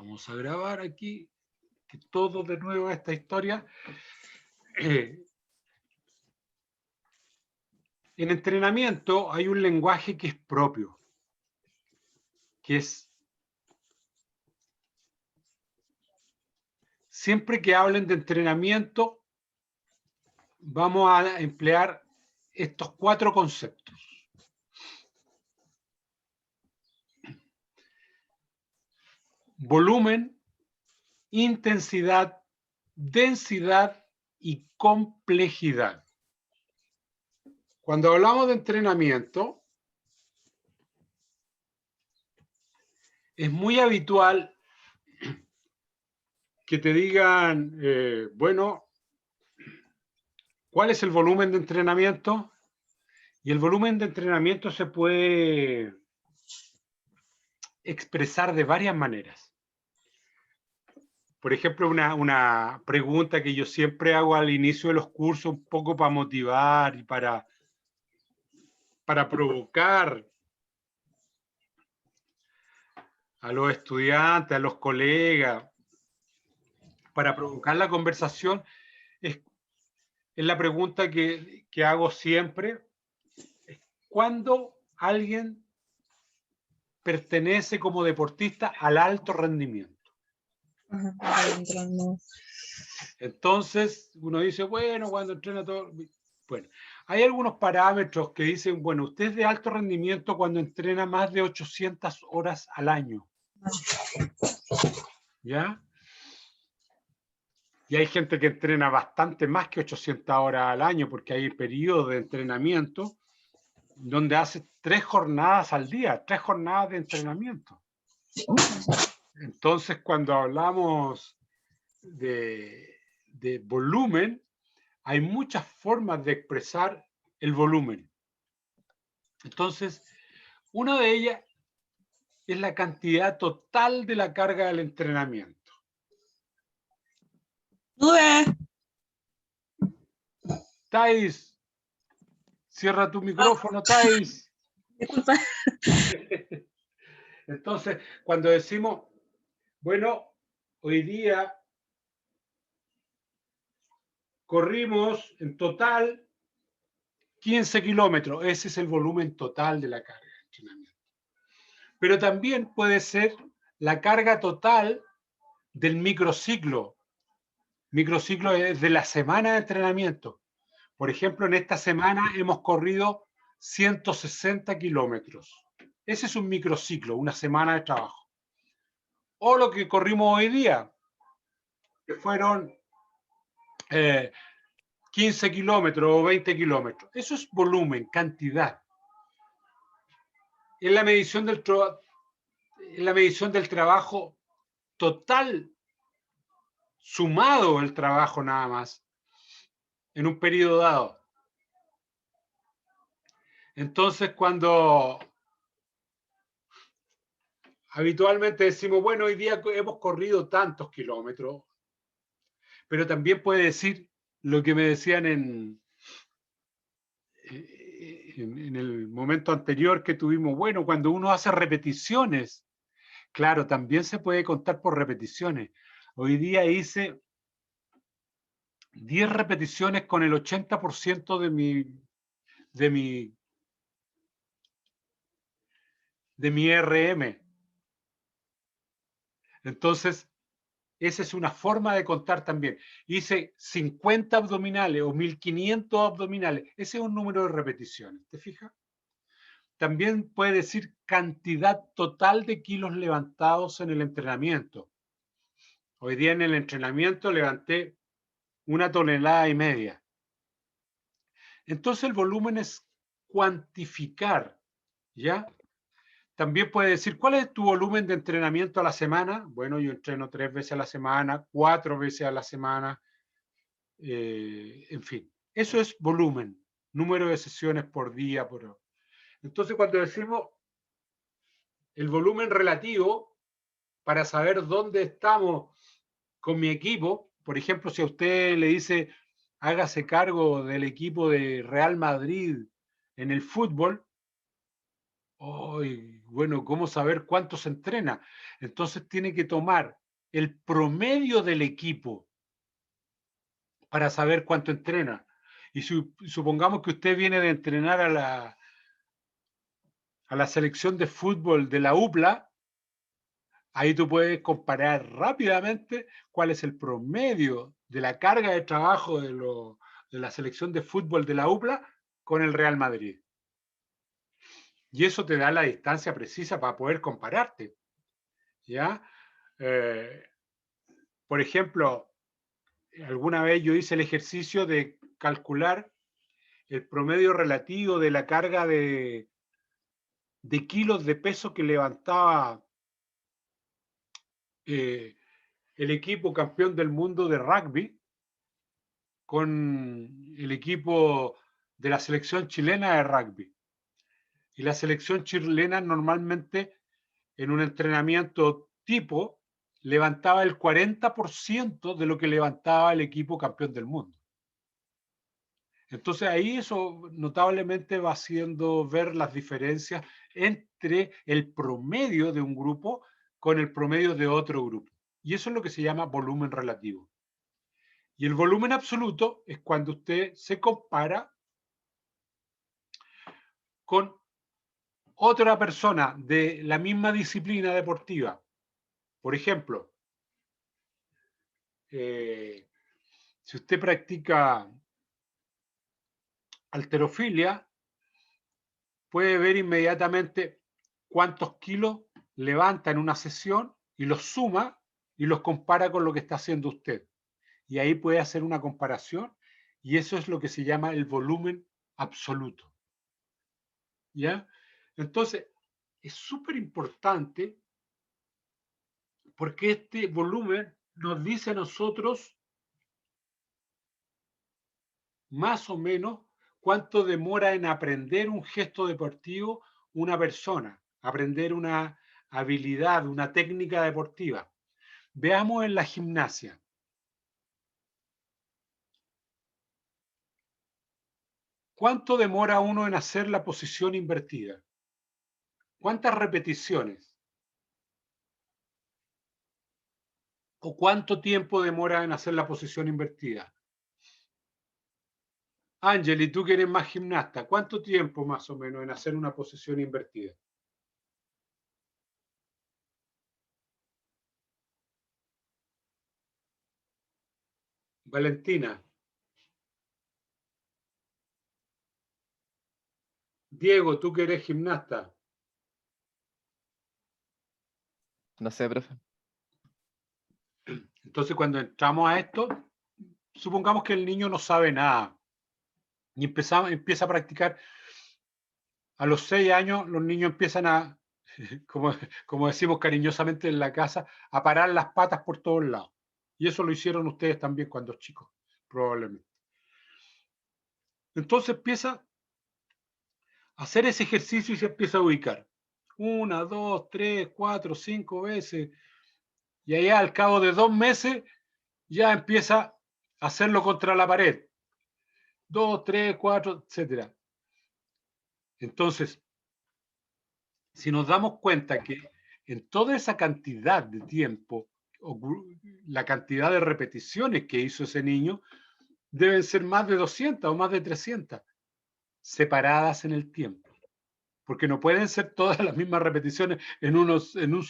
Vamos a grabar aquí, que todo de nuevo esta historia. En entrenamiento hay un lenguaje que es propio, que es siempre que hablen de entrenamiento, vamos a emplear estos 4 conceptos. Volumen, intensidad, densidad y complejidad. Cuando hablamos de entrenamiento, es muy habitual que te digan, bueno, ¿cuál es el volumen de entrenamiento? Y el volumen de entrenamiento se puede expresar de varias maneras. Por ejemplo, una pregunta que yo siempre hago al inicio de los cursos, un poco para motivar y para provocar a los estudiantes, a los colegas, para provocar la conversación, es la pregunta que hago siempre. ¿Cuándo alguien pertenece como deportista al alto rendimiento? Entonces, uno dice, bueno, cuando entrena todo... Bueno, hay algunos parámetros que dicen, bueno, usted es de alto rendimiento cuando entrena más de 800 horas al año. ¿Ya? Y hay gente que entrena bastante más que 800 horas al año, porque hay periodos de entrenamiento donde hace 3 jornadas al día, 3 jornadas de entrenamiento. Entonces, cuando hablamos de volumen, hay muchas formas de expresar el volumen. Entonces, una de ellas es la cantidad total de la carga del entrenamiento. Thais, cierra tu micrófono, Thais. Disculpa. Entonces, cuando decimos, bueno, hoy día corrimos en total 15 kilómetros, ese es el volumen total de la carga de entrenamiento. Pero también puede ser la carga total del microciclo. Microciclo es de la semana de entrenamiento. Por ejemplo, en esta semana hemos corrido 160 kilómetros. Ese es un microciclo, una semana de trabajo. O lo que corrimos hoy día, que fueron 15 kilómetros o 20 kilómetros. Eso es volumen, cantidad. Es la medición del trabajo total, sumado el trabajo nada más, en un periodo dado. Entonces, cuando habitualmente decimos, bueno, hoy día hemos corrido tantos kilómetros, pero también puede decir lo que me decían en el momento anterior que tuvimos, bueno, cuando uno hace repeticiones, claro, también se puede contar por repeticiones. Hoy día hice 10 repeticiones con el 80% de mi RM. Entonces, esa es una forma de contar también. Hice 50 abdominales o 1500 abdominales. Ese es un número de repeticiones, ¿te fijas? También puede decir cantidad total de kilos levantados en el entrenamiento. Hoy día en el entrenamiento levanté 1,5 toneladas. Entonces el volumen es cuantificar, ¿ya? También puede decir, ¿cuál es tu volumen de entrenamiento a la semana? Bueno, yo entreno 3 veces a la semana, 4 veces a la semana, en fin. Eso es volumen, número de sesiones por día. Entonces, cuando decimos el volumen relativo, para saber dónde estamos con mi equipo, por ejemplo, si a usted le dice, hágase cargo del equipo de Real Madrid en el fútbol, Bueno, ¿cómo saber cuánto se entrena? Entonces tiene que tomar el promedio del equipo para saber cuánto entrena. Y supongamos que usted viene de entrenar a la selección de fútbol de la UPLA, ahí tú puedes comparar rápidamente cuál es el promedio de la carga de trabajo de la selección de fútbol de la UPLA con el Real Madrid. Y eso te da la distancia precisa para poder compararte. ¿Ya? Por ejemplo, alguna vez yo hice el ejercicio de calcular el promedio relativo de la carga de kilos de peso que levantaba el equipo campeón del mundo de rugby con el equipo de la selección chilena de rugby. Y la selección chilena normalmente en un entrenamiento tipo levantaba el 40% de lo que levantaba el equipo campeón del mundo. Entonces ahí eso notablemente va haciendo ver las diferencias entre el promedio de un grupo con el promedio de otro grupo. Y eso es lo que se llama volumen relativo. Y el volumen absoluto es cuando usted se compara con otra persona de la misma disciplina deportiva. Por ejemplo, si usted practica halterofilia, puede ver inmediatamente cuántos kilos levanta en una sesión y los suma y los compara con lo que está haciendo usted. Y ahí puede hacer una comparación y eso es lo que se llama el volumen absoluto. ¿Ya? Entonces, es súper importante porque este volumen nos dice a nosotros más o menos cuánto demora en aprender un gesto deportivo una persona, aprender una habilidad, una técnica deportiva. Veamos en la gimnasia. ¿Cuánto demora uno en hacer la posición invertida? ¿Cuántas repeticiones? ¿O cuánto tiempo demora en hacer la posición invertida? Ángel, y tú que eres más gimnasta, ¿cuánto tiempo más o menos en hacer una posición invertida? Valentina, Diego, tú que eres gimnasta. No sé, profe. Entonces, cuando entramos a esto, supongamos que el niño no sabe nada y empieza a practicar. A los 6 años, los niños empiezan a, como decimos cariñosamente en la casa, a parar las patas por todos lados. Y eso lo hicieron ustedes también cuando chicos, probablemente. Entonces empieza a hacer ese ejercicio y se empieza a ubicar. 1, 2, 3, 4, 5 veces. Y allá al cabo de 2 meses ya empieza a hacerlo contra la pared. 2, 3, 4, etcétera. Entonces, si nos damos cuenta que en toda esa cantidad de tiempo, la cantidad de repeticiones que hizo ese niño, deben ser más de 200 o más de 300, separadas en el tiempo. Porque no pueden ser todas las mismas repeticiones en un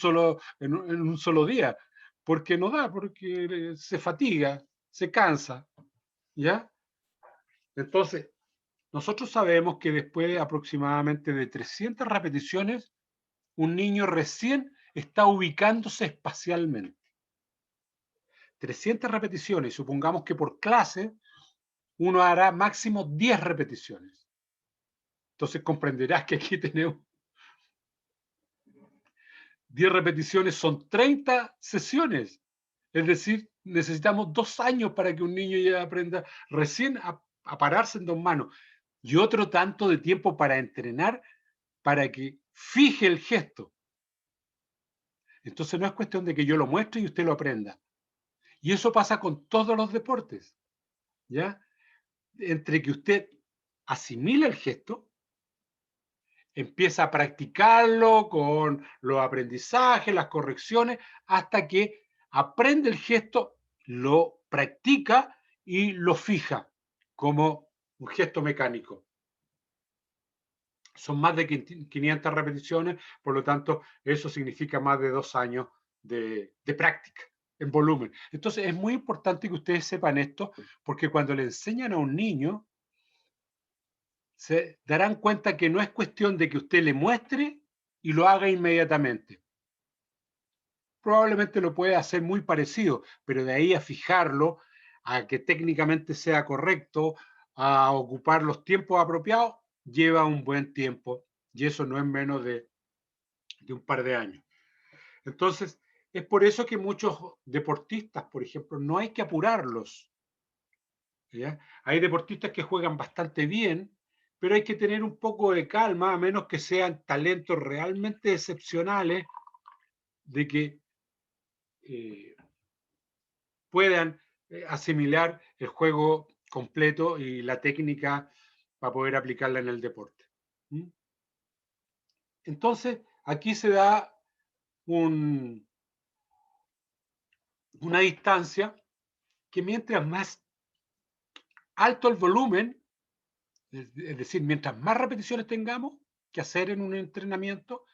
solo día, porque no da, porque se fatiga, se cansa, ¿ya? Entonces, nosotros sabemos que después aproximadamente de 300 repeticiones, un niño recién está ubicándose espacialmente. 300 repeticiones, supongamos que por clase uno hará máximo 10 repeticiones. Entonces comprenderás que aquí tenemos 10 repeticiones, son 30 sesiones. Es decir, necesitamos 2 años para que un niño ya aprenda recién a pararse en 2 manos y otro tanto de tiempo para entrenar para que fije el gesto. Entonces no es cuestión de que yo lo muestre y usted lo aprenda. Y eso pasa con todos los deportes, ¿ya? Entre que usted asimila el gesto empieza a practicarlo con los aprendizajes, las correcciones, hasta que aprende el gesto, lo practica y lo fija como un gesto mecánico. Son más de 500 repeticiones, por lo tanto, eso significa más de 2 años de práctica en volumen. Entonces, es muy importante que ustedes sepan esto, porque cuando le enseñan a un niño, se darán cuenta que no es cuestión de que usted le muestre y lo haga inmediatamente. Probablemente lo puede hacer muy parecido, pero de ahí a fijarlo, a que técnicamente sea correcto, a ocupar los tiempos apropiados, lleva un buen tiempo, y eso no es menos de un par de años. Entonces, es por eso que muchos deportistas, por ejemplo, no hay que apurarlos, ¿ya? Hay deportistas que juegan bastante bien, pero hay que tener un poco de calma, a menos que sean talentos realmente excepcionales, de que puedan asimilar el juego completo y la técnica para poder aplicarla en el deporte. ¿Mm? Entonces, aquí se da una distancia que mientras más alto el volumen, es decir, mientras más repeticiones tengamos que hacer en un entrenamiento,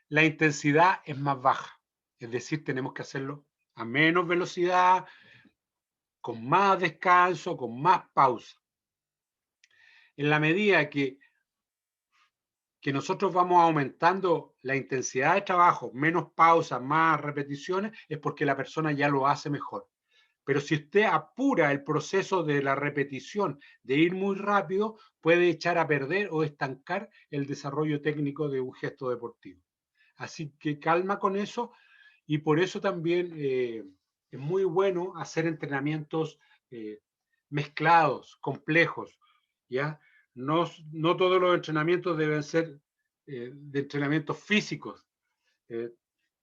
la intensidad es más baja. Es decir, tenemos que hacerlo a menos velocidad, con más descanso, con más pausa. En la medida que nosotros vamos aumentando la intensidad de trabajo, menos pausas, más repeticiones, es porque la persona ya lo hace mejor. Pero si usted apura el proceso de la repetición, de ir muy rápido, puede echar a perder o estancar el desarrollo técnico de un gesto deportivo. Así que calma con eso, y por eso también es muy bueno hacer entrenamientos mezclados, complejos, ¿ya? No, no todos los entrenamientos deben ser de entrenamientos físicos.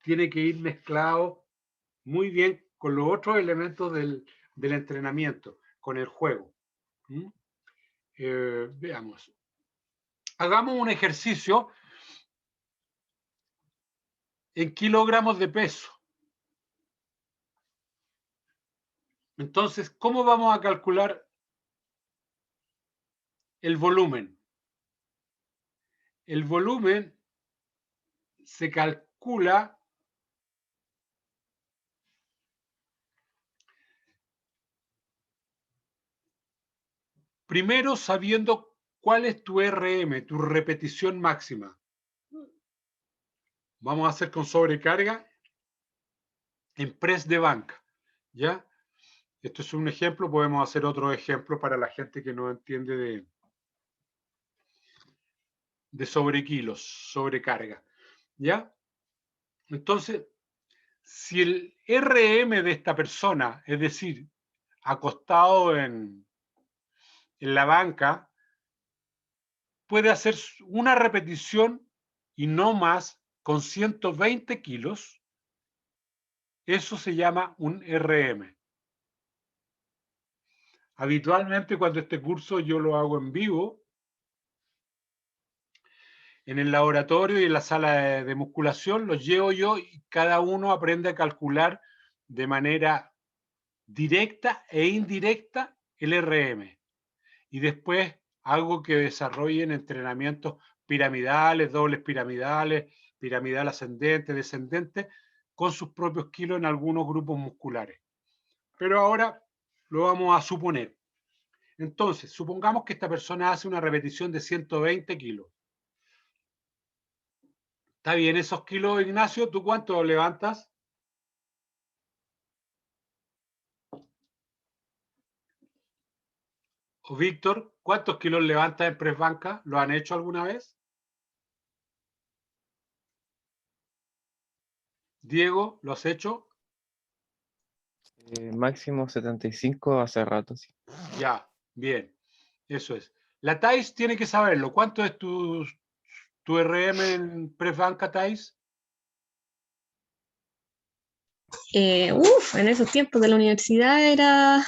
Tiene que ir mezclado muy bien con los otros elementos del entrenamiento, con el juego. Veamos. Hagamos un ejercicio en kilogramos de peso. Entonces, ¿cómo vamos a calcular el volumen? El volumen se calcula primero sabiendo cuál es tu RM, tu repetición máxima. Vamos a hacer con sobrecarga en press de banca, ¿ya? Esto es un ejemplo, podemos hacer otro ejemplo para la gente que no entiende de sobrekilos, sobrecarga, ¿ya? Entonces, si el RM de esta persona, es decir, acostado en la banca, puede hacer una repetición y no más con 120 kilos, eso se llama un RM. Habitualmente cuando este curso yo lo hago en vivo, en el laboratorio y en la sala de musculación, los llevo yo y cada uno aprende a calcular de manera directa e indirecta el RM. Y después hago que desarrollen entrenamientos piramidales, dobles piramidales, piramidal ascendente, descendente, con sus propios kilos en algunos grupos musculares. Pero ahora lo vamos a suponer. Entonces, supongamos que esta persona hace una repetición de 120 kilos. ¿Está bien esos kilos, Ignacio? ¿Tú cuánto levantas? O Víctor, ¿cuántos kilos levantas en press banca? ¿Lo han hecho alguna vez? Diego, ¿lo has hecho? Máximo 75 hace rato, sí. Ya, bien. Eso es. La Thais tiene que saberlo. ¿Cuánto es tu RM en press banca, Thais? En esos tiempos de la universidad era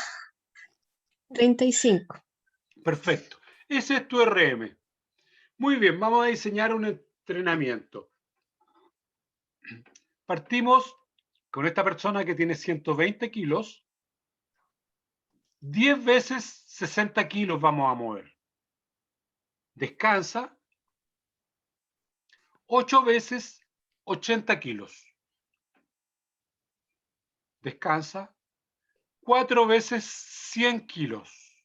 35. Perfecto. Ese es tu RM. Muy bien, vamos a diseñar un entrenamiento. Partimos con esta persona que tiene 120 kilos. 10 veces 60 kilos vamos a mover. Descansa. 8 veces 80 kilos. Descansa. 4 veces 100 kilos.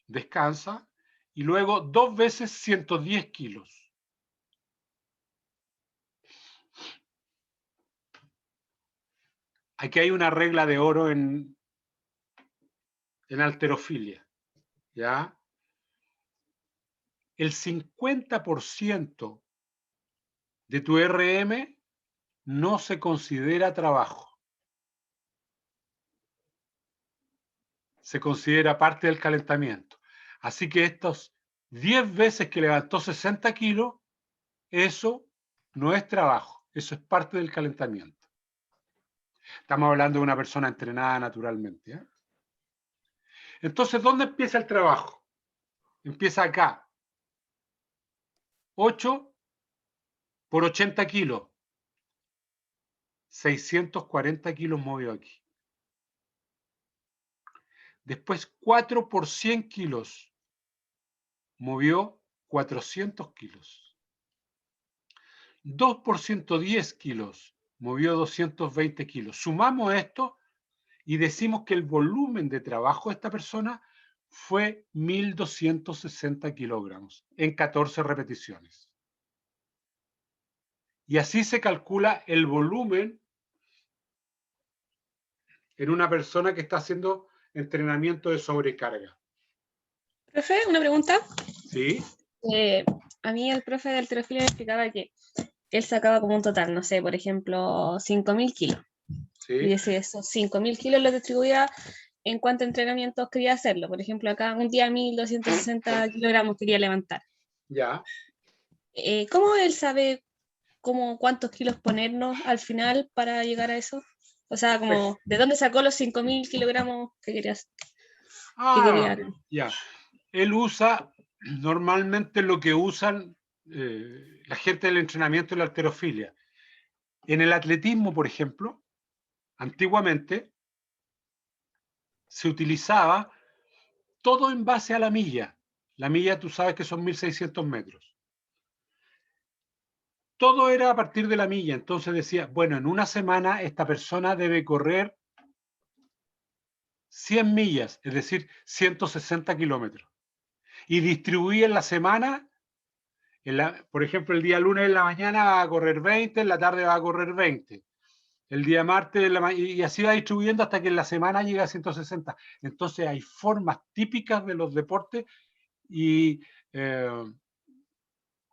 Descansa. Y luego 2 veces 110 kilos. Aquí hay una regla de oro en halterofilia, ¿ya? El 50% de tu RM no se considera trabajo. Se considera parte del calentamiento. Así que estos 10 veces que levantó 60 kilos, eso no es trabajo, eso es parte del calentamiento. Estamos hablando de una persona entrenada naturalmente, ¿eh? Entonces, ¿dónde empieza el trabajo? Empieza acá. 8 por 80 kilos. 640 kilos movió aquí. Después 4 por 100 kilos. Movió 400 kilos. 2 por 110 kilos. Movió 220 kilos. Sumamos esto y decimos que el volumen de trabajo de esta persona fue 1.260 kilogramos en 14 repeticiones. Y así se calcula el volumen en una persona que está haciendo entrenamiento de sobrecarga. Profe, una pregunta. ¿Sí? A mí el profe de halterofilia me explicaba que él sacaba como un total, no sé, por ejemplo, 5.000 kilos. ¿Sí? Y ese, esos 5.000 kilos los distribuía en cuántos entrenamientos quería hacerlo. Por ejemplo, acá un día 1.260 kilogramos quería levantar. Ya. ¿Cómo él sabe cuántos kilos ponernos al final para llegar a eso? O sea, como, ¿de dónde sacó los 5.000 kilogramos que quería? Ya. Él usa normalmente lo que usan la gente del entrenamiento y la halterofilia. En el atletismo, por ejemplo, antiguamente se utilizaba todo en base a la milla. La milla, tú sabes que son 1.600 metros. Todo era a partir de la milla. Entonces decía, bueno, en una semana esta persona debe correr 100 millas, es decir, 160 kilómetros. Y distribuía en la semana, por ejemplo, el día lunes en la mañana va a correr 20, en la tarde va a correr 20. El día martes, y así va distribuyendo hasta que en la semana llega a 160. Entonces hay formas típicas de los deportes y en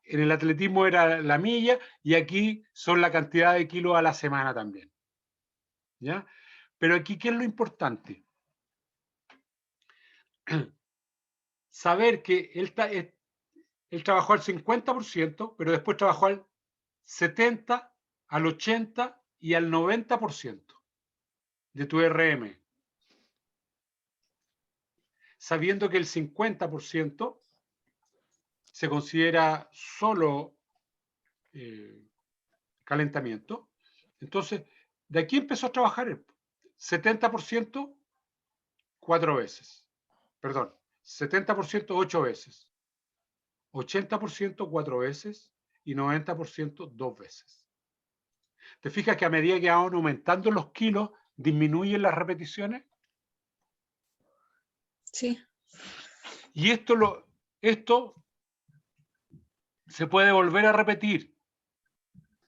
el atletismo era la milla y aquí son la cantidad de kilos a la semana también. ¿Ya? Pero aquí, ¿qué es lo importante? Saber que él trabajó al 50%, pero después trabajó al 70%, al 80% y al 90% de tu RM. Sabiendo que el 50% se considera solo calentamiento. Entonces, de aquí empezó a trabajar el 70% 4 veces. Perdón, 70% 8 veces. 80% 4 veces y 90% 2 veces. ¿Te fijas que a medida que van aumentando los kilos, disminuyen las repeticiones? Sí. Y esto se puede volver a repetir.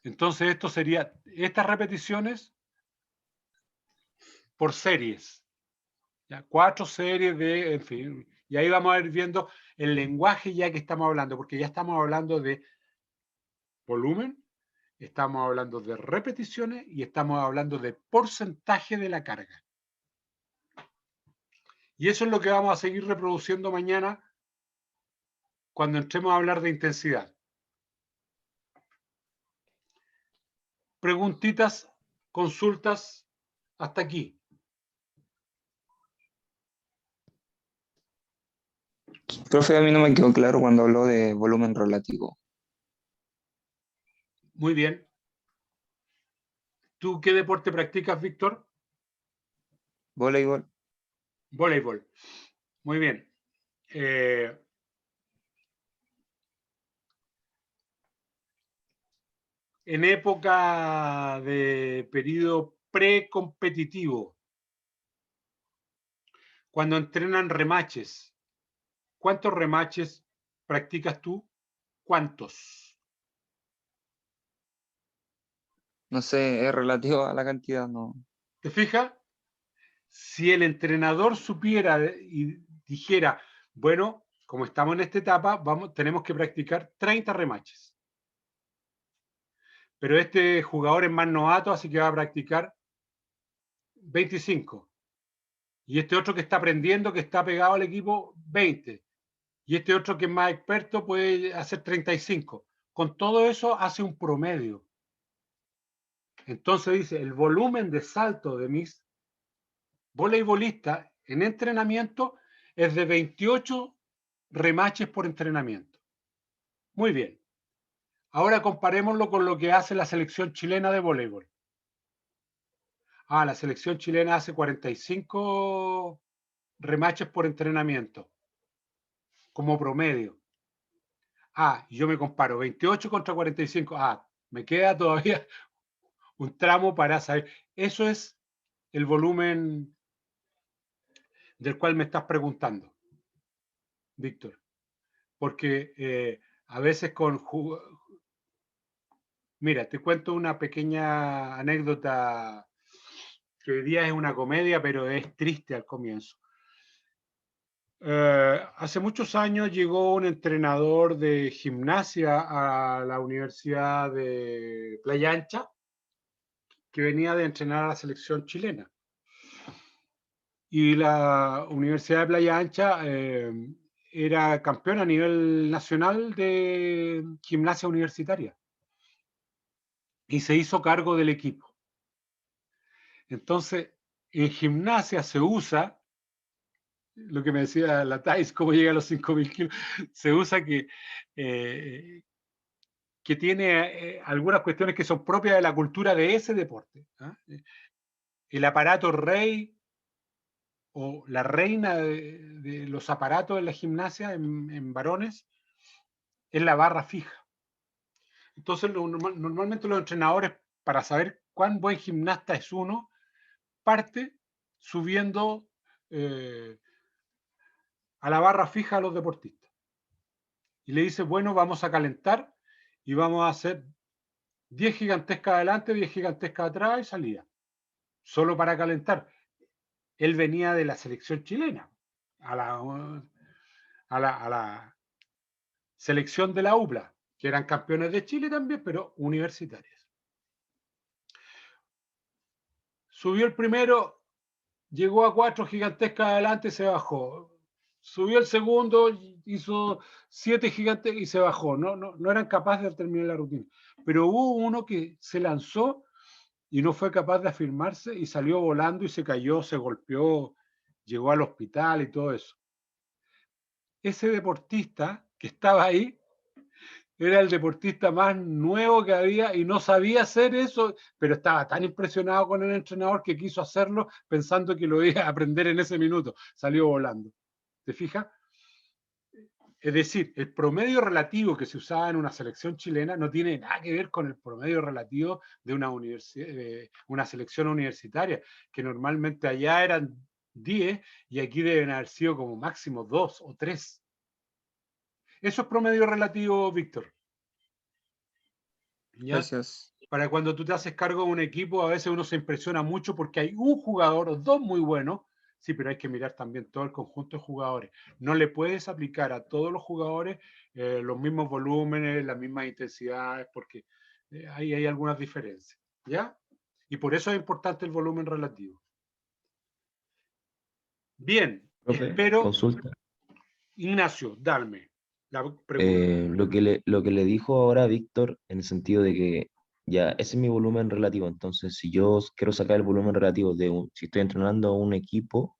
Entonces esto sería estas repeticiones por series. ¿Ya? 4 series de, en fin. Y ahí vamos a ir viendo el lenguaje ya que estamos hablando, porque ya estamos hablando de volumen, estamos hablando de repeticiones y estamos hablando de porcentaje de la carga. Y eso es lo que vamos a seguir reproduciendo mañana cuando entremos a hablar de intensidad. Preguntitas, consultas, hasta aquí. Profe, a mí no me quedó claro cuando habló de volumen relativo. Muy bien. ¿Tú qué deporte practicas, Víctor? Voleibol. Voleibol. Muy bien. En época de periodo precompetitivo, cuando entrenan remaches, ¿cuántos remaches practicas tú? ¿Cuántos? No sé, es relativo a la cantidad, no. ¿Te fijas? Si el entrenador supiera y dijera, bueno, como estamos en esta etapa, tenemos que practicar 30 remaches. Pero este jugador es más novato, así que va a practicar 25. Y este otro que está aprendiendo, que está pegado al equipo, 20. Y este otro que es más experto puede hacer 35. Con todo eso hace un promedio. Entonces dice, el volumen de salto de mis voleibolistas en entrenamiento es de 28 remaches por entrenamiento. Muy bien. Ahora comparémoslo con lo que hace la selección chilena de voleibol. La selección chilena hace 45 remaches por entrenamiento como promedio. Yo me comparo 28 contra 45. Me queda todavía un tramo para saber. Eso es el volumen del cual me estás preguntando, Víctor. Porque a veces Mira, te cuento una pequeña anécdota que hoy día es una comedia, pero es triste al comienzo. Hace muchos años llegó un entrenador de gimnasia a la Universidad de Playa Ancha que venía de entrenar a la selección chilena. Y la Universidad de Playa Ancha era campeona a nivel nacional de gimnasia universitaria y se hizo cargo del equipo. Entonces, en gimnasia se usa, lo que me decía la Thais, cómo llega a los 5.000 kilos, se usa que tiene algunas cuestiones que son propias de la cultura de ese deporte. El aparato rey o la reina de los aparatos en la gimnasia en varones es la barra fija. Entonces, normalmente los entrenadores, para saber cuán buen gimnasta es uno, parte subiendo a la barra fija a los deportistas. Y le dice, bueno, vamos a calentar y vamos a hacer 10 gigantescas adelante, 10 gigantescas atrás y salida. Solo para calentar. Él venía de la selección chilena, a la selección de la UPLA, que eran campeones de Chile también, pero universitarias. Subió el primero, llegó a 4 gigantescas adelante, se bajó. Subió el segundo, hizo 7 gigantes y se bajó. No eran capaces de terminar la rutina. Pero hubo uno que se lanzó y no fue capaz de afirmarse y salió volando y se cayó, se golpeó, llegó al hospital y todo eso. Ese deportista que estaba ahí era el deportista más nuevo que había y no sabía hacer eso, pero estaba tan impresionado con el entrenador que quiso hacerlo pensando que lo iba a aprender en ese minuto. Salió volando. ¿Te fijas? Es decir, el promedio relativo que se usaba en una selección chilena no tiene nada que ver con el promedio relativo de una selección universitaria, que normalmente allá eran 10 y aquí deben haber sido como máximo 2 o 3. Eso es promedio relativo, Víctor. ¿Ya? Gracias. Para cuando tú te haces cargo de un equipo, a veces uno se impresiona mucho porque hay un jugador o dos muy buenos, sí, pero hay que mirar también todo el conjunto de jugadores. No le puedes aplicar a todos los jugadores los mismos volúmenes, las mismas intensidades, porque ahí hay algunas diferencias, ¿ya? Y por eso es importante el volumen relativo. Bien, Profe, espero, consulta. Ignacio, darme la pregunta. Lo que le dijo ahora Víctor, en el sentido de que ya ese es mi volumen relativo, entonces si yo quiero sacar el volumen relativo si estoy entrenando a un equipo,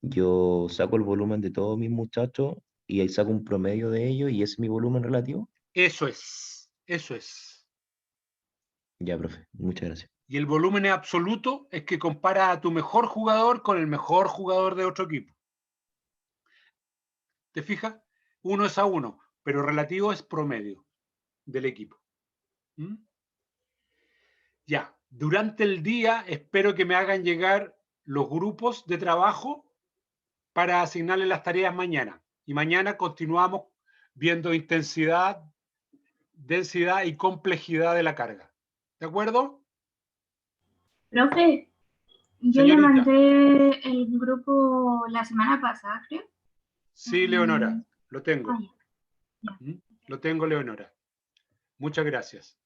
yo saco el volumen de todos mis muchachos y ahí saco un promedio de ellos y ese es mi volumen relativo. Eso es, eso es. Ya, profe, muchas gracias. Y el volumen absoluto es que compara a tu mejor jugador con el mejor jugador de otro equipo. ¿Te fijas? 1:1, pero relativo es promedio del equipo. ¿Mm? Ya, durante el día espero que me hagan llegar los grupos de trabajo para asignarles las tareas mañana. Y mañana continuamos viendo intensidad, densidad y complejidad de la carga. ¿De acuerdo? Profe, yo le Señorita. mandé el grupo la semana pasada, creo. Sí, Leonora, lo tengo. Ah, ya. Lo tengo, Leonora. Muchas gracias.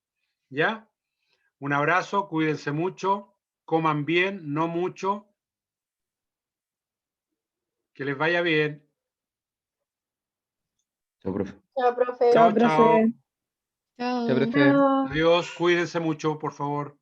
¿Ya? Un abrazo, cuídense mucho, coman bien, no mucho. Que les vaya bien. Chao, profe. Chao, profe. Chao, chao. Ya, profe. Chao. Adiós, cuídense mucho, por favor.